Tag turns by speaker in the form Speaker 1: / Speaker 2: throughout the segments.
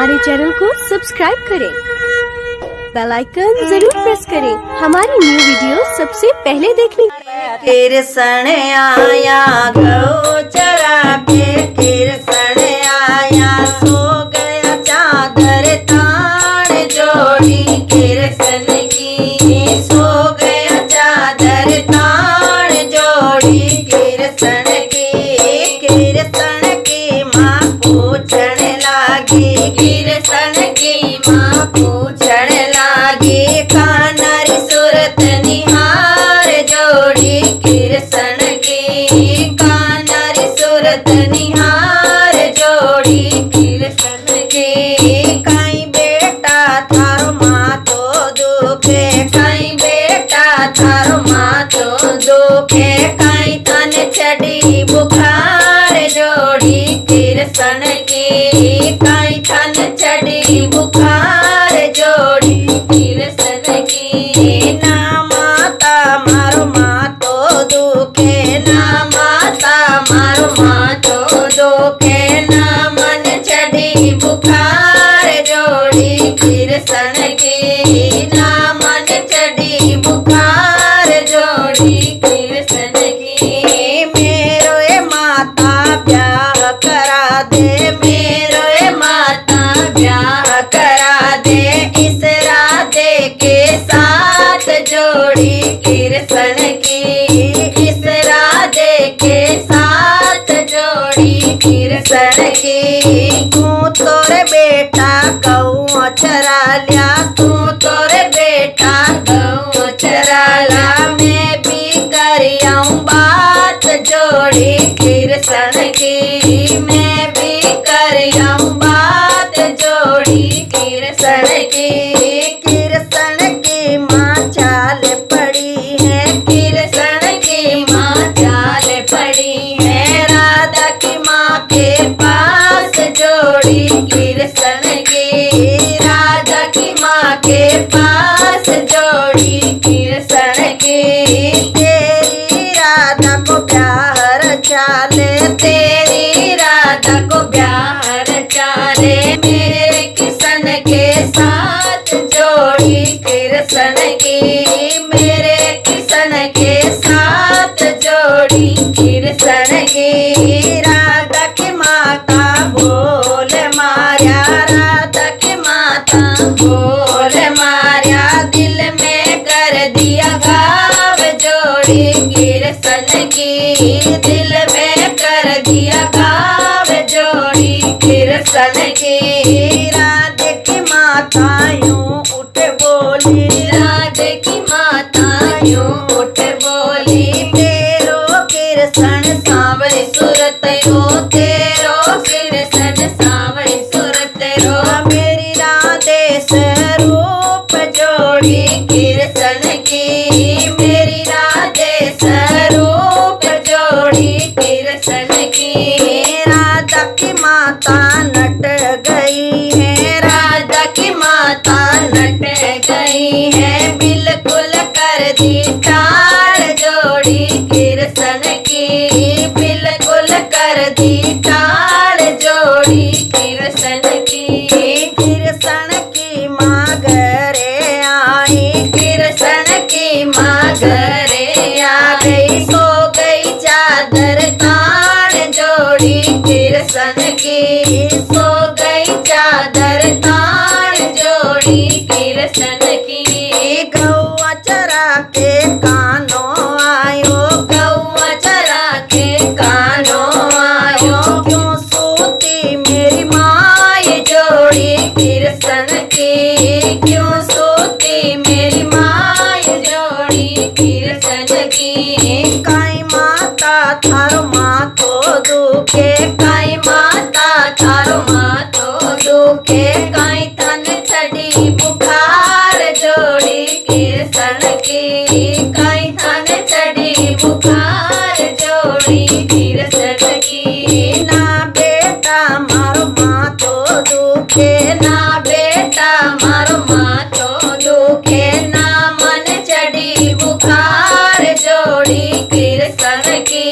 Speaker 1: हमारे चैनल को सब्सक्राइब करें, बेल आइकन जरूर प्रेस करें हमारी न्यू वीडियो सबसे पहले देखने।
Speaker 2: कृष्ण आया गौ चरा के, कृष्ण आया सो गया चादर तान जोड़ी, कृष्ण की सो गया चादर तान जोड़ी। कृष्ण की माँ पूछण लागी, कृष्ण की माँ पूछण लागी, कानारी सूरत निहार जोड़ी। कृष्ण की कानारी सूरत निहार जोड़ी। कृष्ण की कई बेटा थारो माँ तो दुखे, कई बेटा थारो माँ तो दुखे, कई तन चढ़ी बुखार जोड़ी। कृष्ण की कई तन चढ़ी बुखार जोड़ी। कृष्ण की ना माता मारो माँ तो दुखे, ना माता मारो माँ तो दुखे, ना मन चढ़ी बुखार जोड़ी। कृष्ण की ना मन चढ़ी बुखार जोड़ी। कृष्ण की मेरो ए माता ब्याह करा दे, मेरो ए माता ब्याह करा दे, इस राधे के साथ जोड़ी। कृष्ण की इस राधे के साथ जोड़ी। कृष्ण की तू तोरे बेटा गौ चरा लिया, तू तोरे बेटा गौ चरा लिया, मैं भी करियाऊं बात जोड़ी। कृष्ण की मैं भी करियाऊं बात जोड़ी। कृष्ण की माँ चाल पड़ी है, कृष्ण की माँ चाल पड़ी है, राधा की माँ के पास जोड़ी। कृष्ण की राधा की माँ के पास जोड़ी। कृष्ण की तेरी राधा को प्यार चाले, तेरी राधा को प्यार चाले, मेरे कृष्ण के साथ जोड़ी। कृष्ण की मेरे कृष्ण के साथ जोड़ी। कृष्ण की राधा की माता बोल माया, राधा की माता बोल माया, दिल में कर दिया घाव जोड़ी। कृष्ण की दिल में कर दिया घाव जोड़ी। कृष्ण की राधे की माता यूं उठ बोली, राधे की माता यूं उठ बोली, तेरो कृष्ण सांवरी सूरत रो, तेरो कृष्ण सांवरी सूरत रो, मेरी राधे स्वरूप जोड़ी। कृष्ण की मेरी राधे स्वरूप जोड़ी। कृष्ण की राधा की माता नट गई है, राधा की माता नट गई है, बिल्कुल कर दी टाल जोड़ी। कृष्ण की बिल्कुल कर दी टाल जोड़ी। कृष्ण की माँ घरे आई, कृष्ण की माँ घरे आ गई, सो गई चादर तान जोड़ी। कृष्ण की सो गई चादर तान जोड़ी। कृष्ण की गौआ चरा के कानों आयो, गौआ चरा के कानों आयो, क्यों सोती मेरी माँ जोड़ी। कृष्ण की क्यों सोती मेरी माँ जोड़ी। कृष्ण की काई माता थारो माँ तो दुखे, काई माता थारो माँ तो दुखे, काई तन चढ़ी बुखार जोड़ी। कृष्ण की काई तन चढ़ी बुखार जोड़ी। कृष्ण की ना बेटा मारो माँ तो दुखे, ना बेटा मारो माँ तो दुखे, ना मन चढ़ी बुखार जोड़ी। कृष्ण की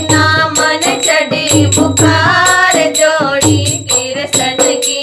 Speaker 2: ना मन चढ़ी बुखार जोड़ी। कृष्ण की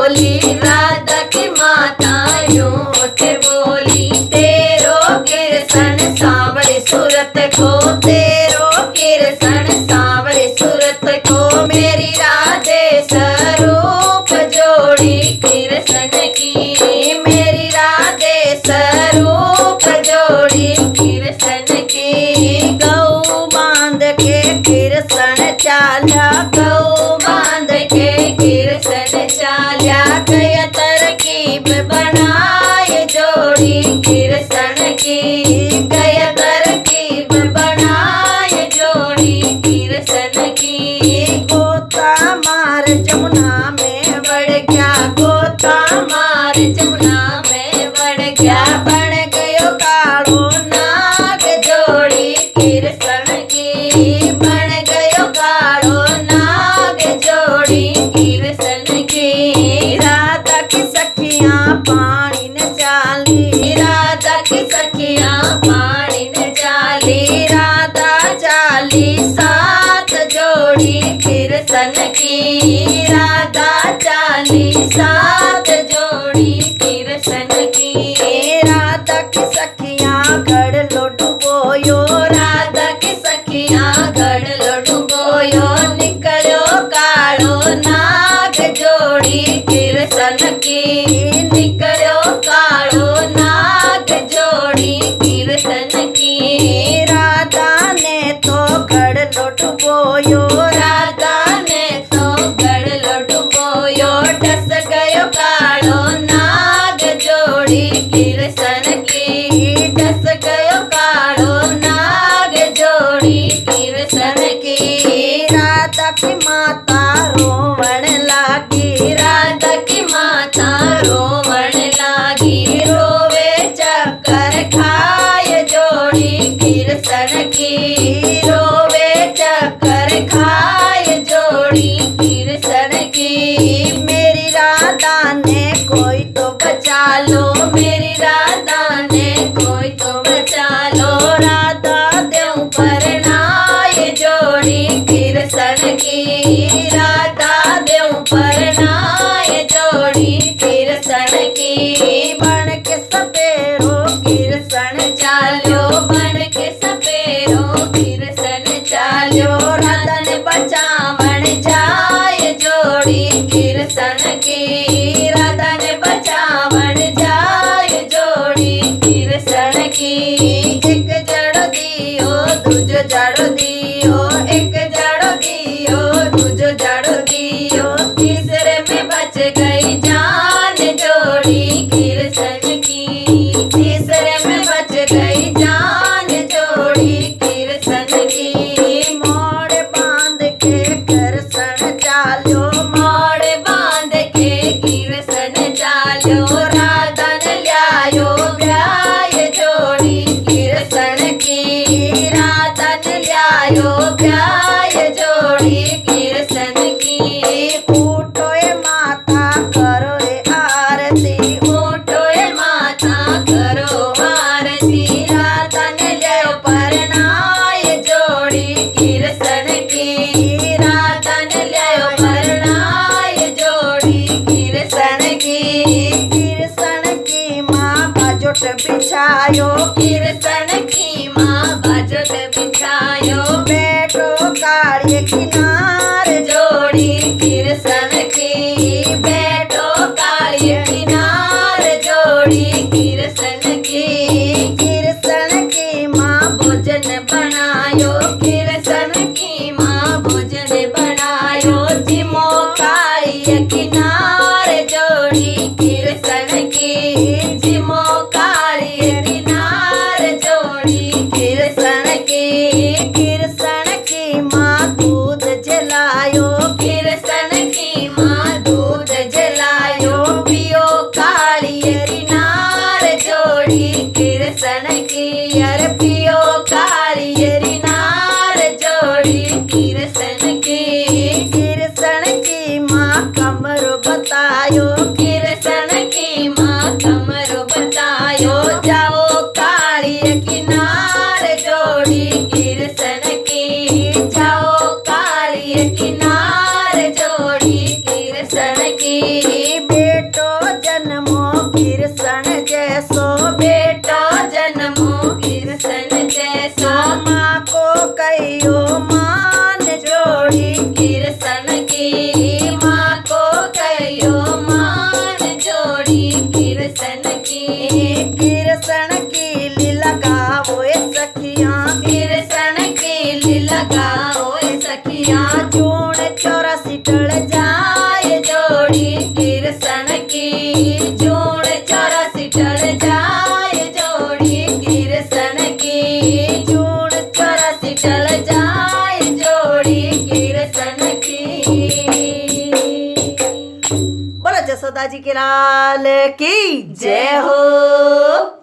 Speaker 2: बोली, राधा की माता यूं उठ बोली, तेरो किरसन सांवरी सूरत को, तेरो किरसन सांवरी सूरत को, मेरी राधे स्वरूप जोड़ी किरसन की, मेरी राधे स्वरूप जोड़ी किरसन की। गौ बांध के किरसन चाल्या, गौ बांध के किरसन चाल्या, कया तरकीब बनाए जोड़ी किरसन की, कया तरकीब बनाए जोड़ी किरसन की। गोता मार जमुना में बढ़ गया, गोता मार जमुना में बढ़ गया, बन गयो कालो नाग जोड़ी किरसन की, बन गयो कालो नाग जोड़ी किरसन की। राधा की सखियां पानी न चाली, राधा की सखियां पानी न चाली, राधा चाली साथ जोड़ी किरसन की, राधा चाली साथ जोड़ी किरसन की। राधा की सखियां गढ़ लो डुबोयो, राधा की सखियां गढ़ लो डुबोयो, निकलो कालो नाग जोड़ी किरसन की, निकलो कालो नाग जोड़ी किरसन की। राधा ने तो गढ़ लो डुबोयो, राधा ने तो गढ़ लो डुबोयो, डस गयो कालो नाग जोड़ी किरसन की, डस गयो कालो नाग जोड़ी किरसन की। राधा की माता रोवण लागी, राधा की माता रोवण लागी, रोवे चक्कर खाए जोड़ी किरसन की, रोवे चक्कर खाए जोड़ी किरसन की। मेरी राधा ने कोई तो बचा लो, मेरी राधा ने कोई तो बचा लो, राधा देव पर नाय जोड़ी किरसन की, राधा देव पर नाय जोड़ी किरसन की। बन के सपेरो किरसन चालो, बन के सपेरो किरसन चालो, राधा ने बचावन जाए जोड़ी किरसन की, राधा ने बचावन जाए जोड़ी किरसन की। एक जड़ दियो दूजो जड़ दियो, एक जड़ दियो दूजो जड़ दियो, तीसरे में बच गई जान जोड़ी किरसन की, तीसरे में बच गई जान जोड़ी किरसन की। मोड़ बांध के किरसन चालो, मोड़ बांध के किरसन चालो, राधा ने ल्यायो ब्याय जोड़ी किरसन की, राधा ने ल्यायो ब्याय जोड़ी किरसन की। उठो ए माता करो ए आरती, उठो ए माता करो आरती, राधा ने ल्यायो परनाय जोड़ी किरसन की, राधा ने ल्यायो परनाय जोड़ी किरसन की। किरसन की माँ बाजोट बिछायो, किरसन की माँ बाजोट बिछायो, बैठो कालिए किनार जोड़ी किरसन की, बैठो कालिए किनार जोड़ी किरसन की। किरसन की माँ भोजन बनायो, किरसन की माँ भोजन बनायो, जिमो कालिए किनार जोड़ी किरसन की, जिमो कालिए किनार जोड़ी किरसन की। किरसन की माँ दूध जलायो, किरसन की माँ दूध जलायो, पियो कालिए किनार जोड़ी किरसन की, अरे पियो कालिए किनार जोड़ी किरसन की। किरसन की माँ कमर बतायो, किरसन की माँ कमर बतायो, जाओ कालिए किनार जोड़ी किरसन की, जाओ कालिए किनार जोड़ी किरसन की।
Speaker 3: माता जी के लाल की
Speaker 2: जय हो।